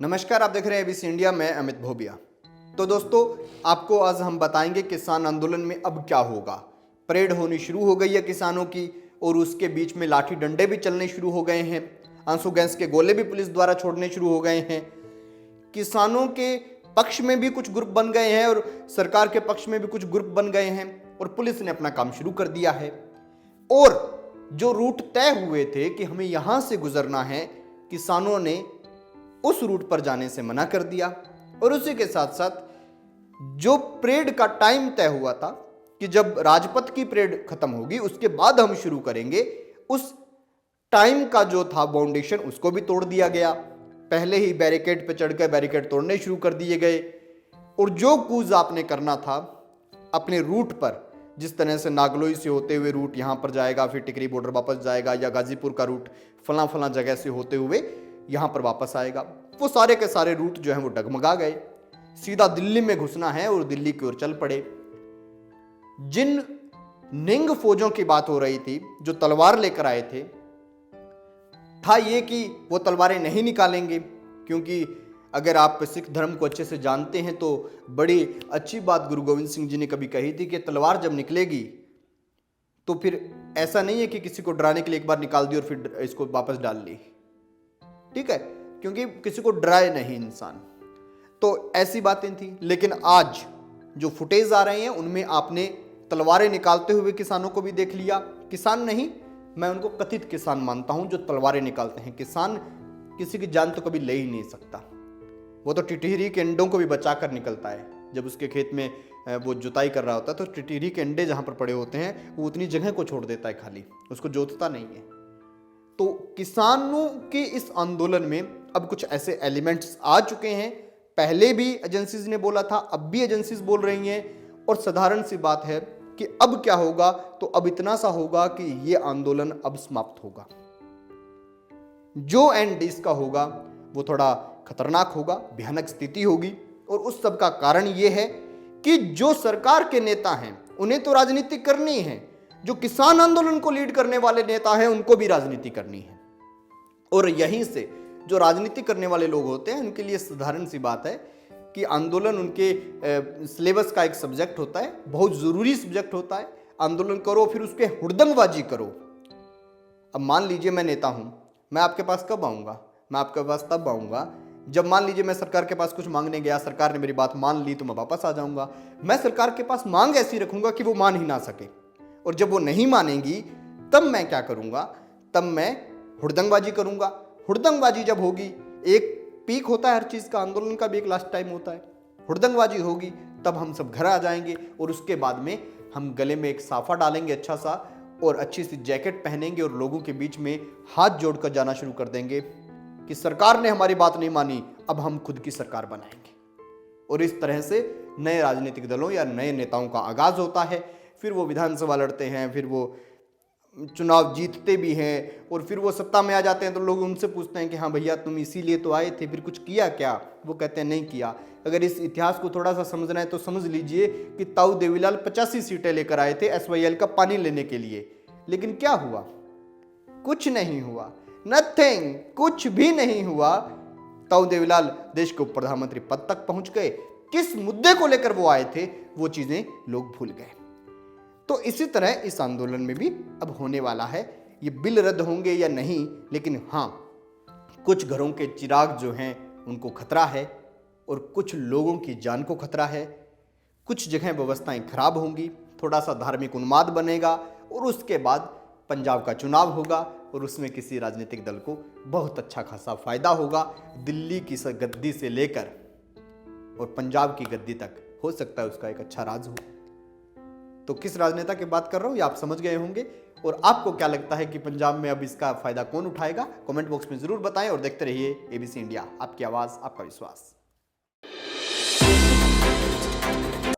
नमस्कार, आप देख रहे हैं एबीसी इंडिया। मैं अमित भोबिया। तो दोस्तों, आपको आज हम बताएंगे किसान आंदोलन में अब क्या होगा। परेड होनी शुरू हो गई है किसानों की और उसके बीच में लाठी डंडे भी चलने शुरू हो गए हैं। आंसू गैस के गोले भी पुलिस द्वारा छोड़ने शुरू हो गए हैं। किसानों के पक्ष में भी कुछ ग्रुप बन गए हैं और सरकार के पक्ष में भी कुछ ग्रुप बन गए हैं और पुलिस ने अपना काम शुरू कर दिया है। और जो रूट तय हुए थे कि हमें यहां से गुजरना है, किसानों ने उस रूट पर जाने से मना कर दिया। और उसी के साथ साथ जो परेड का टाइम तय हुआ था कि जब राजपथ की परेड खत्म होगी उसके बाद हम शुरू करेंगे, उस टाइम का जो था बाउंडेशन उसको भी तोड़ दिया गया। पहले ही बैरिकेड पे चढ़कर बैरिकेड तोड़ने शुरू कर दिए गए। और जो कूच आपने करना था अपने रूट पर, जिस तरह से नागलोई से होते हुए रूट यहाँ पर जाएगा, फिर टिकरी बॉर्डर वापस जाएगा, या गाजीपुर का रूट फला फला जगह से होते हुए यहाँ पर वापस आएगा, वो सारे के सारे रूट जो हैं वो डगमगा गए। सीधा दिल्ली में घुसना है और दिल्ली की ओर चल पड़े। जिन निंग फौजों की बात हो रही थी जो तलवार लेकर आए थे, था ये कि वो तलवारें नहीं निकालेंगे, क्योंकि अगर आप सिख धर्म को अच्छे से जानते हैं तो बड़ी अच्छी बात गुरु गोविंद सिंह जी ने कभी कही थी कि तलवार जब निकलेगी तो फिर ऐसा नहीं है कि किसी को डराने के लिए एक बार निकाल दी और फिर इसको वापस डाल ली, ठीक है, क्योंकि किसी को डराए नहीं इंसान। तो ऐसी बातें थी। लेकिन आज जो फुटेज आ रहे हैं उनमें आपने तलवारें निकालते हुए किसानों को भी देख लिया। किसान नहीं, मैं उनको कथित किसान मानता हूं जो तलवारें निकालते हैं। किसान किसी की जान तो कभी ले ही नहीं सकता। वो तो टिटहरी के अंडों को भी बचा कर निकलता है। जब उसके खेत में वो जुताई कर रहा होता है तो टिटहरी के अंडे जहां पर पड़े होते हैं वो उतनी जगह को छोड़ देता है खाली, उसको जोतता नहीं है। तो किसानों के इस आंदोलन में अब कुछ ऐसे एलिमेंट्स आ चुके हैं। पहले भी एजेंसीज ने बोला था, अब भी एजेंसीज बोल रही हैं। और साधारण सी बात है कि अब क्या होगा, तो अब इतना सा होगा कि यह आंदोलन अब समाप्त होगा। जो एंड इसका होगा वो थोड़ा खतरनाक होगा, भयानक स्थिति होगी। और उस सब का कारण यह है कि जो सरकार के नेता हैं उन्हें तो राजनीति करनी है, जो किसान आंदोलन को लीड करने वाले नेता हैं उनको भी राजनीति करनी है। और यहीं से जो राजनीति करने वाले लोग होते हैं उनके लिए साधारण सी बात है कि आंदोलन उनके सिलेबस का एक सब्जेक्ट होता है, बहुत जरूरी सब्जेक्ट होता है। आंदोलन करो, फिर उसके हुड़दंगबाजी करो। अब मान लीजिए मैं नेता हूं, मैं आपके पास कब आऊंगा? मैं आपके पास तब आऊंगा जब मान लीजिए मैं सरकार के पास कुछ मांगने गया, सरकार ने मेरी बात मान ली तो मैं वापस आ जाऊंगा। मैं सरकार के पास मांग ऐसी रखूंगा कि वो मान ही ना सके। और जब वो नहीं मानेंगी तब मैं क्या करूंगा? तब मैं हुड़दंगबाजी करूंगा। हुड़दंगबाजी जब होगी, एक पीक होता है हर चीज का, आंदोलन का भी एक लास्ट टाइम होता है। हुड़दंगबाजी होगी तब हम सब घर आ जाएंगे और उसके बाद में हम गले में एक साफा डालेंगे अच्छा सा और अच्छी सी जैकेट पहनेंगे और लोगों के बीच में हाथ जोड़कर जाना शुरू कर देंगे कि सरकार ने हमारी बात नहीं मानी, अब हम खुद की सरकार बनाएंगे। और इस तरह से नए राजनीतिक दलों या नए नेताओं का आगाज होता है। फिर वो विधानसभा लड़ते हैं, फिर वो चुनाव जीतते भी हैं और फिर वो सत्ता में आ जाते हैं। तो लोग उनसे पूछते हैं कि हाँ भैया तुम इसीलिए तो आए थे, फिर कुछ किया क्या? वो कहते हैं नहीं किया। अगर इस इतिहास को थोड़ा सा समझना है तो समझ लीजिए कि ताऊ देवीलाल 85 सीटें लेकर आए थे SYL का पानी लेने के लिए, लेकिन क्या हुआ? कुछ नहीं हुआ, नथिंग, कुछ भी नहीं हुआ। ताऊ देवीलाल देश के प्रधानमंत्री पद तक पहुंच गए। किस मुद्दे को लेकर वो आए थे वो चीजें लोग भूल गए। तो इसी तरह इस आंदोलन में भी अब होने वाला है। ये बिल रद्द होंगे या नहीं, लेकिन हाँ, कुछ घरों के चिराग जो हैं उनको खतरा है और कुछ लोगों की जान को खतरा है। कुछ जगह व्यवस्थाएं खराब होंगी, थोड़ा सा धार्मिक उन्माद बनेगा और उसके बाद पंजाब का चुनाव होगा और उसमें किसी राजनीतिक दल को बहुत अच्छा खासा फायदा होगा। दिल्ली की गद्दी से लेकर और पंजाब की गद्दी तक हो सकता है उसका एक अच्छा राज हो। तो किस राजनेता की बात कर रहा हूं ये आप समझ गए होंगे। और आपको क्या लगता है कि पंजाब में अब इसका फायदा कौन उठाएगा? कमेंट बॉक्स में जरूर बताएं और देखते रहिए एबीसी इंडिया, आपकी आवाज, आपका विश्वास।